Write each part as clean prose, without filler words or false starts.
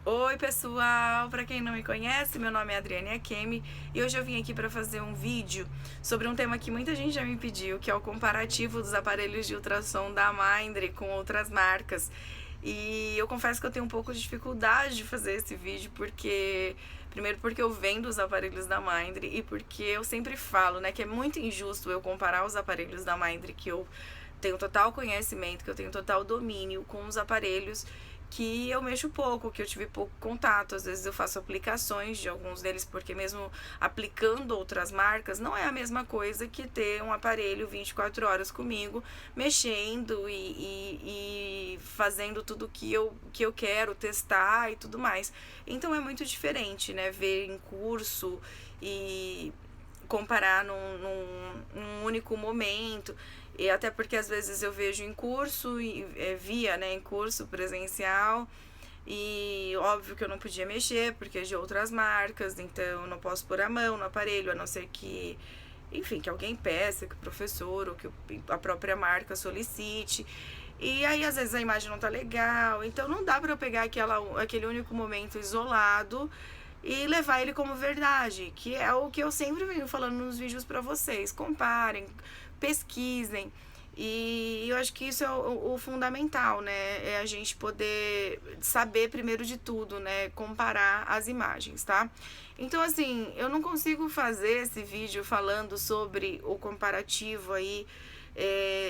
Oi pessoal, para quem não me conhece, meu nome é Adriane Akemi e hoje eu vim aqui para fazer um vídeo sobre um tema que muita gente já me pediu, que é o comparativo dos aparelhos de ultrassom da Mindray com outras marcas. E eu confesso que eu tenho um pouco de dificuldade de fazer esse vídeo primeiro porque eu vendo os aparelhos da Mindray e porque eu sempre falo, né, que é muito injusto eu comparar os aparelhos da Mindray que eu tenho total conhecimento, que eu tenho total domínio com os aparelhos que eu mexo pouco, que eu tive pouco contato. Às vezes eu faço aplicações de alguns deles, porque mesmo aplicando outras marcas, não é a mesma coisa que ter um aparelho 24 horas comigo, mexendo e fazendo tudo que eu quero, testar e tudo mais. Então é muito diferente, né? Ver em curso e comparar num único momento. E até porque às vezes eu vejo em curso, via, né, em curso presencial, e óbvio que eu não podia mexer, porque é de outras marcas, então eu não posso pôr a mão no aparelho, a não ser que, enfim, que alguém peça, que o professor ou que a própria marca solicite. E aí às vezes a imagem não tá legal, então não dá pra eu pegar aquele único momento isolado e levar ele como verdade, que é o que eu sempre venho falando nos vídeos para vocês. Comparem, pesquisem. E eu acho que isso é o fundamental, né? É a gente poder saber primeiro de tudo, né? Comparar as imagens, tá? Então, assim, eu não consigo fazer esse vídeo falando sobre o comparativo aí,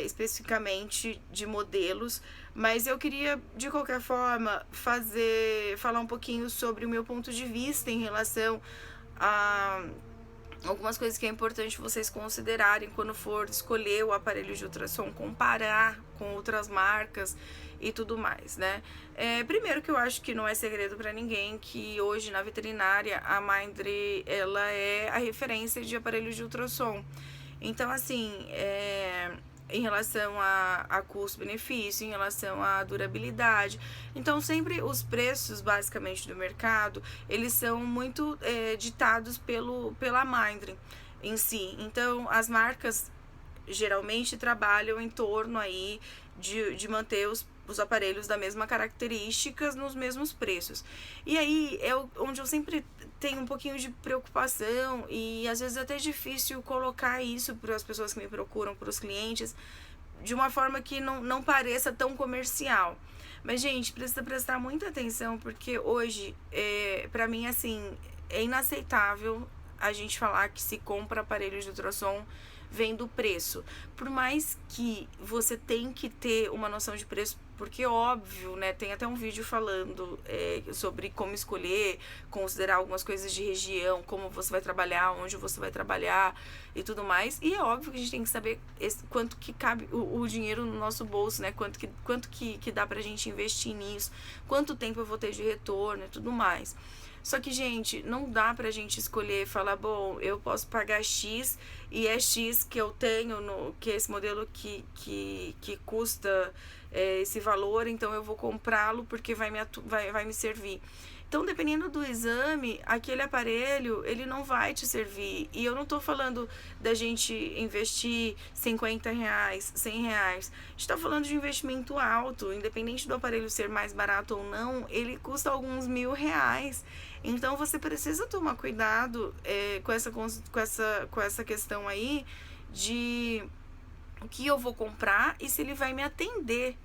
especificamente de modelos, mas eu queria, de qualquer forma, falar um pouquinho sobre o meu ponto de vista em relação a algumas coisas que é importante vocês considerarem quando for escolher o aparelho de ultrassom, comparar com outras marcas e tudo mais, né? Primeiro que eu acho que não é segredo para ninguém que hoje na veterinária a Mindray, ela é a referência de aparelhos de ultrassom. Então, assim, em relação a custo-benefício, em relação à durabilidade. Então, sempre os preços, basicamente, do mercado, eles são muito ditados pela Mindray em si. Então, as marcas geralmente trabalham em torno aí de manter os aparelhos da mesma características nos mesmos preços. E aí é onde eu sempre tenho um pouquinho de preocupação e às vezes é até difícil colocar isso para as pessoas que me procuram, para os clientes, de uma forma que não pareça tão comercial. Mas, gente, precisa prestar muita atenção, porque hoje, pra mim, assim, é inaceitável a gente falar que se compra aparelhos de ultrassom vendo o preço. Por mais que você tem que ter uma noção de preço, porque óbvio, né, tem até um vídeo falando sobre como escolher, considerar algumas coisas de região, como você vai trabalhar, onde você vai trabalhar e tudo mais. E é óbvio que a gente tem que saber quanto que cabe o dinheiro no nosso bolso, né, quanto que dá pra gente investir nisso, quanto tempo eu vou ter de retorno e tudo mais. Só que, gente, não dá pra gente escolher e falar, bom, eu posso pagar X e é X que eu tenho, que é esse modelo que custa esse valor, então eu vou comprá-lo porque vai me servir. Então, dependendo do exame, aquele aparelho, ele não vai te servir. E eu não tô falando da gente investir R$ 50, R$ 100. A gente tá falando de investimento alto. Independente do aparelho ser mais barato ou não, ele custa alguns R$ 1.000. Então, você precisa tomar cuidado com essa questão aí de o que eu vou comprar e se ele vai me atender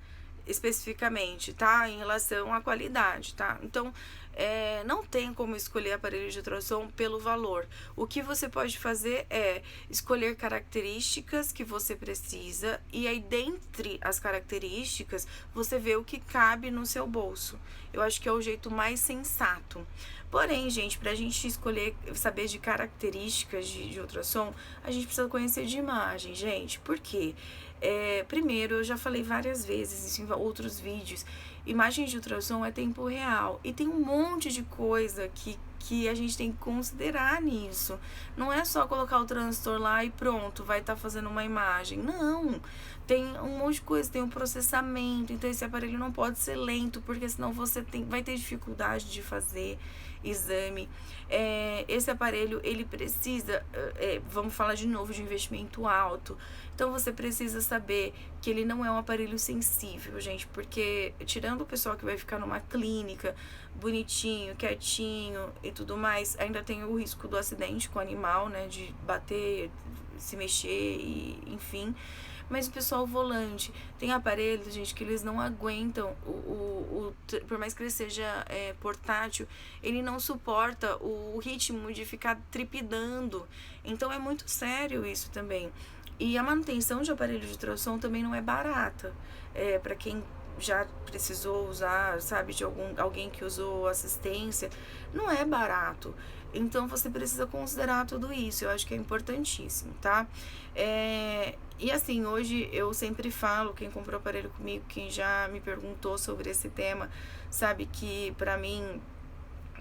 especificamente, tá? Em relação à qualidade, tá? Então, não tem como escolher aparelho de ultrassom pelo valor. O que você pode fazer é escolher características que você precisa e aí, dentre as características, você vê o que cabe no seu bolso. Eu acho que é o jeito mais sensato. Porém, gente, pra gente escolher, saber de características de ultrassom, a gente precisa conhecer de imagem, gente. Por quê? Primeiro, eu já falei várias vezes isso em outros vídeos, imagem de ultrassom é tempo real e tem um monte de coisa que a gente tem que considerar nisso. Não é só colocar o transistor lá e pronto, vai estar fazendo uma imagem. Não, tem um monte de coisa, tem um processamento, então esse aparelho não pode ser lento, porque senão você vai ter dificuldade de fazer exame. Esse aparelho, ele precisa, vamos falar de novo de investimento alto. Então você precisa saber que ele não é um aparelho sensível, gente, porque tirando o pessoal que vai ficar numa clínica bonitinho, quietinho e tudo mais, ainda tem o risco do acidente com o animal, né, de bater, se mexer e enfim. Mas o pessoal volante, tem aparelhos, gente, que eles não aguentam, por mais que ele seja portátil, ele não suporta o ritmo de ficar tripidando. Então é muito sério isso também. E a manutenção de aparelho de ultrassom também não é barata. Para quem já precisou usar, sabe, de alguém que usou assistência, não é barato. Então você precisa considerar tudo isso, eu acho que é importantíssimo, tá? E assim, hoje eu sempre falo, quem comprou aparelho comigo, quem já me perguntou sobre esse tema, sabe que pra mim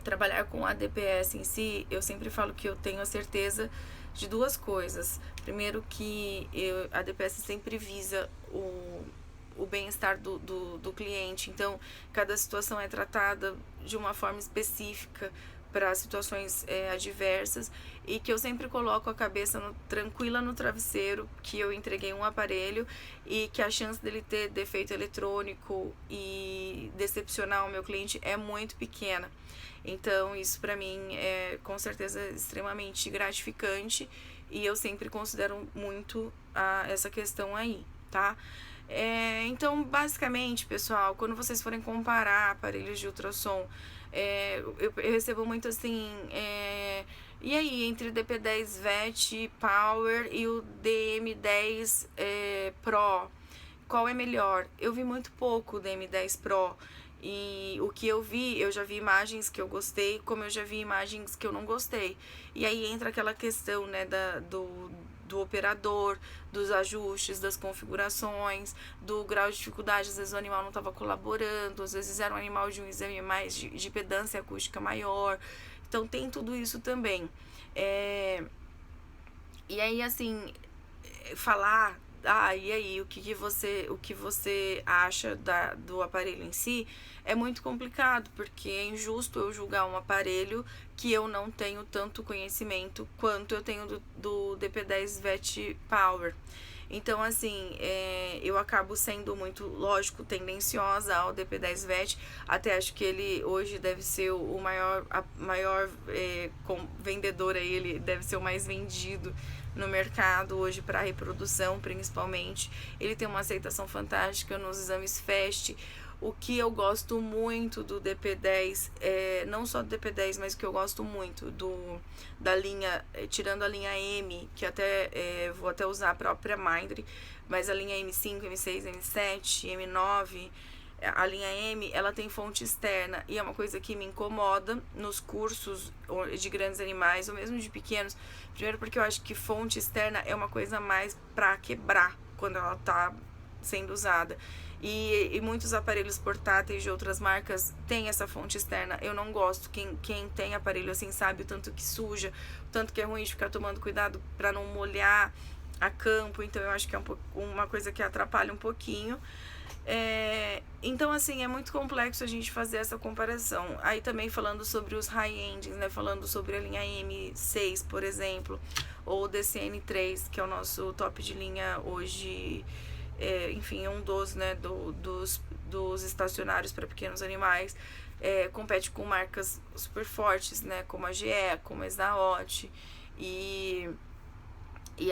trabalhar com a DPS em si, eu sempre falo que eu tenho a certeza de duas coisas. Primeiro que a DPS sempre visa o bem-estar do cliente, então cada situação é tratada de uma forma específica para situações adversas, e que eu sempre coloco a cabeça tranquila no travesseiro, que eu entreguei um aparelho e que a chance dele ter defeito eletrônico e decepcionar o meu cliente é muito pequena. Então isso para mim é com certeza extremamente gratificante, e eu sempre considero muito essa questão aí, tá? Então, basicamente, pessoal, quando vocês forem comparar aparelhos de ultrassom, eu recebo muito assim, e aí, entre o DP10 VET Power e o DM10 Pro, qual é melhor? Eu vi muito pouco o DM10 Pro, e o que eu vi, eu já vi imagens que eu gostei, como eu já vi imagens que eu não gostei. E aí entra aquela questão, né, do operador, dos ajustes, das configurações, do grau de dificuldade. Às vezes o animal não estava colaborando, às vezes era um animal de um exame mais de pedância acústica maior. Então tem tudo isso também. E aí, assim, falar, e aí, o que você acha do aparelho em si, é muito complicado, porque é injusto eu julgar um aparelho que eu não tenho tanto conhecimento quanto eu tenho do DP10 VET Power. Então, assim, eu acabo sendo muito, lógico, tendenciosa ao DP10 VET. Até acho que ele hoje deve ser o maior vendedor aí, ele deve ser o mais vendido no mercado hoje para reprodução, principalmente. Ele tem uma aceitação fantástica nos exames FAST. O que eu gosto muito do DP10, não só do DP10, mas o que eu gosto muito da linha, tirando a linha M, que vou até usar a própria Mindry, mas a linha M5, M6, M7, M9, a linha M, ela tem fonte externa, e é uma coisa que me incomoda nos cursos de grandes animais, ou mesmo de pequenos. Primeiro porque eu acho que fonte externa é uma coisa mais para quebrar quando ela tá sendo usada. E muitos aparelhos portáteis de outras marcas têm essa fonte externa. Eu não gosto. Quem tem aparelho assim sabe o tanto que suja, o tanto que é ruim de ficar tomando cuidado para não molhar a campo. Então eu acho que é uma coisa que atrapalha um pouquinho. Então, assim, é muito complexo a gente fazer essa comparação. Aí também falando sobre os high-ends, né? Falando sobre a linha M6, por exemplo, ou o DCN3, que é o nosso top de linha hoje. Enfim, é um dos, né, dos estacionários para pequenos animais. Compete com marcas super fortes, né? Como a GE, como a Exaot. E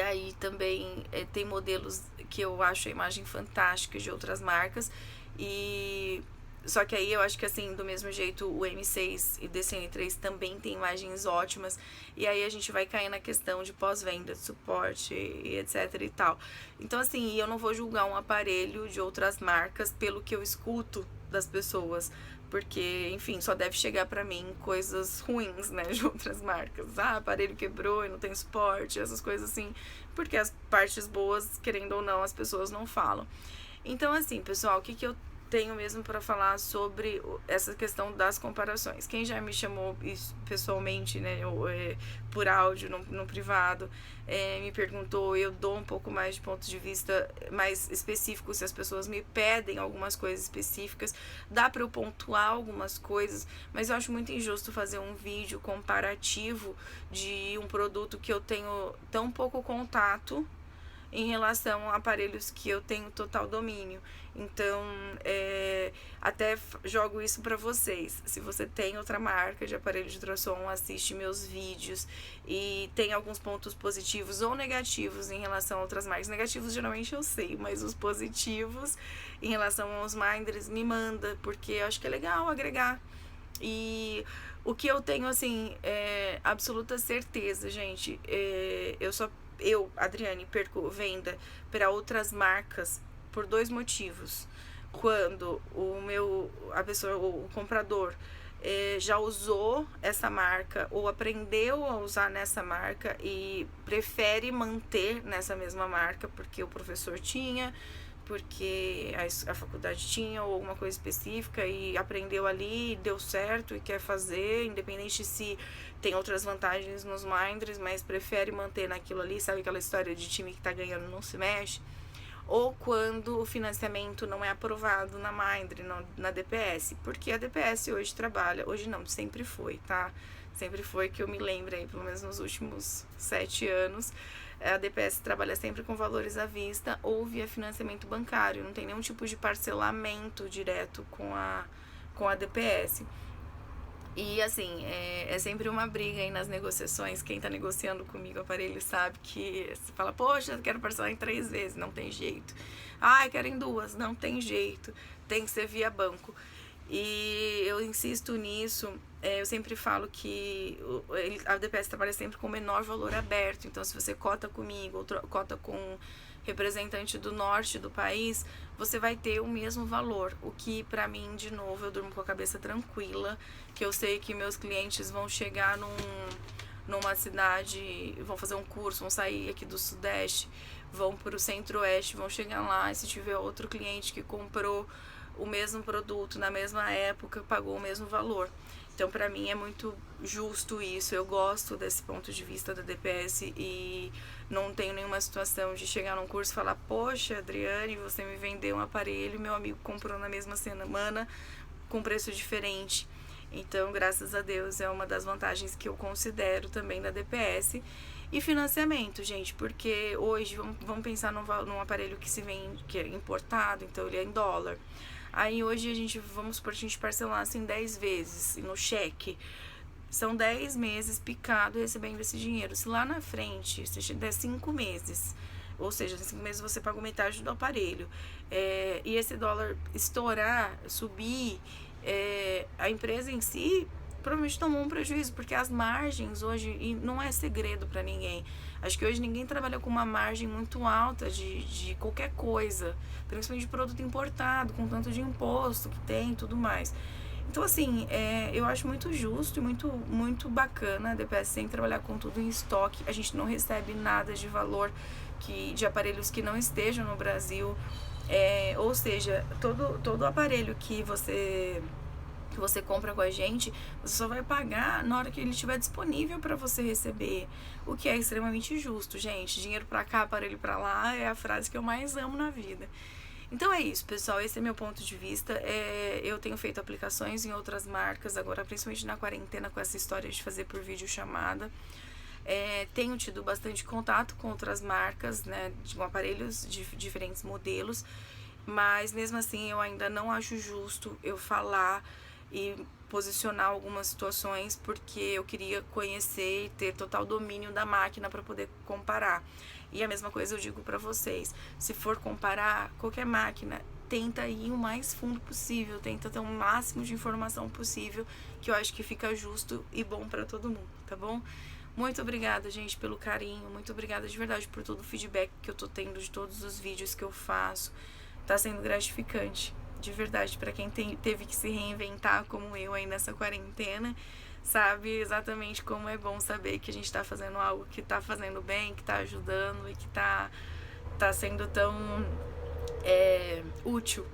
aí também tem modelos que eu acho a imagem fantástica de outras marcas. Só que aí eu acho que, assim, do mesmo jeito, o M6 e DCN3 também tem imagens ótimas. E aí a gente vai cair na questão de pós-venda, de suporte e etc e tal. Então, assim, eu não vou julgar um aparelho de outras marcas pelo que eu escuto das pessoas. Porque, enfim, só deve chegar pra mim coisas ruins, né, de outras marcas. Aparelho quebrou e não tem suporte, essas coisas assim. Porque as partes boas, querendo ou não, as pessoas não falam. Então, assim, pessoal, o que eu tenho mesmo para falar sobre essa questão das comparações. Quem já me chamou pessoalmente, né, por áudio, no privado, me perguntou, eu dou um pouco mais de ponto de vista mais específico, se as pessoas me pedem algumas coisas específicas, dá para eu pontuar algumas coisas, mas eu acho muito injusto fazer um vídeo comparativo de um produto que eu tenho tão pouco contato em relação a aparelhos que eu tenho total domínio. Então, até jogo isso para vocês. Se você tem outra marca de aparelho de ultrassom, assiste meus vídeos e tem alguns pontos positivos ou negativos em relação a outras marcas. Negativos geralmente eu sei, mas os positivos em relação aos Minders me manda, porque eu acho que é legal agregar. E o que eu tenho, assim, absoluta certeza, gente, eu, Adriane, perco venda para outras marcas por 2 motivos. Quando o comprador já usou essa marca ou aprendeu a usar nessa marca e prefere manter nessa mesma marca porque o professor tinha, porque a faculdade tinha ou alguma coisa específica e aprendeu ali, deu certo e quer fazer, independente se tem outras vantagens nos Minders, mas prefere manter naquilo ali, sabe aquela história de time que tá ganhando não se mexe? Ou quando o financiamento não é aprovado na Mindre, na DPS, porque a DPS hoje trabalha, hoje não, sempre foi, tá? Sempre foi, que eu me lembro aí, pelo menos nos últimos 7 anos, a DPS trabalha sempre com valores à vista ou via financiamento bancário, não tem nenhum tipo de parcelamento direto com a DPS. E assim, é sempre uma briga aí nas negociações. Quem tá negociando comigo o aparelho sabe que você fala, poxa, eu quero parcelar em 3 vezes, não tem jeito. Ah, eu quero em 2, não tem jeito, tem que ser via banco. E eu insisto nisso, eu sempre falo que a DPS trabalha sempre com o menor valor aberto. Então, se você cota comigo, ou cota com representante do norte do país, você vai ter o mesmo valor. O que, pra mim, de novo, eu durmo com a cabeça tranquila, que eu sei que meus clientes vão chegar numa cidade, vão fazer um curso, vão sair aqui do Sudeste, vão pro Centro-Oeste, vão chegar lá, e se tiver outro cliente que comprou o mesmo produto na mesma época, pagou o mesmo valor. Então, para mim, é muito justo isso. Eu gosto desse ponto de vista da DPS e não tenho nenhuma situação de chegar num curso e falar, poxa, Adriane, você me vendeu um aparelho, meu amigo comprou na mesma semana com preço diferente. Então, graças a Deus, é uma das vantagens que eu considero também da DPS. E financiamento, gente, porque hoje, vamos pensar num aparelho que se vende, que é importado, então ele é em dólar. Aí hoje vamos supor que a gente parcelasse em 10 vezes no cheque. São 10 meses picado recebendo esse dinheiro. Se lá na frente, se der 5 meses, ou seja, em 5 meses você pagou metade do aparelho, e esse dólar estourar, subir, a empresa em si provavelmente tomou um prejuízo, porque as margens hoje, e não é segredo para ninguém, acho que hoje ninguém trabalha com uma margem muito alta de qualquer coisa, principalmente de produto importado, com tanto de imposto que tem e tudo mais. Então, assim, eu acho muito justo e muito bacana a DPS sem trabalhar com tudo em estoque. A gente não recebe nada de valor de aparelhos que não estejam no Brasil. Ou seja, todo aparelho que você compra com a gente, você só vai pagar na hora que ele estiver disponível para você receber, o que é extremamente justo, gente. Dinheiro para cá, aparelho para lá, é a frase que eu mais amo na vida. Então é isso, pessoal, esse é meu ponto de vista. Eu tenho feito aplicações em outras marcas, agora principalmente na quarentena, com essa história de fazer por videochamada. Tenho tido bastante contato com outras marcas, né, com aparelhos de diferentes modelos, mas mesmo assim eu ainda não acho justo eu falar e posicionar algumas situações, porque eu queria conhecer e ter total domínio da máquina para poder comparar. E a mesma coisa eu digo para vocês, se for comparar qualquer máquina, tenta ir o mais fundo possível, tenta ter o máximo de informação possível, que eu acho que fica justo e bom para todo mundo, tá bom? Muito obrigada, gente, pelo carinho, muito obrigada de verdade por todo o feedback que eu tô tendo de todos os vídeos que eu faço. Tá sendo gratificante, de verdade, para quem teve que se reinventar como eu aí nessa quarentena, sabe exatamente como é bom saber que a gente tá fazendo algo que tá fazendo bem, que tá ajudando e que tá sendo tão útil.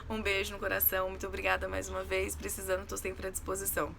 Um beijo no coração, muito obrigada mais uma vez. Precisando, tô sempre à disposição.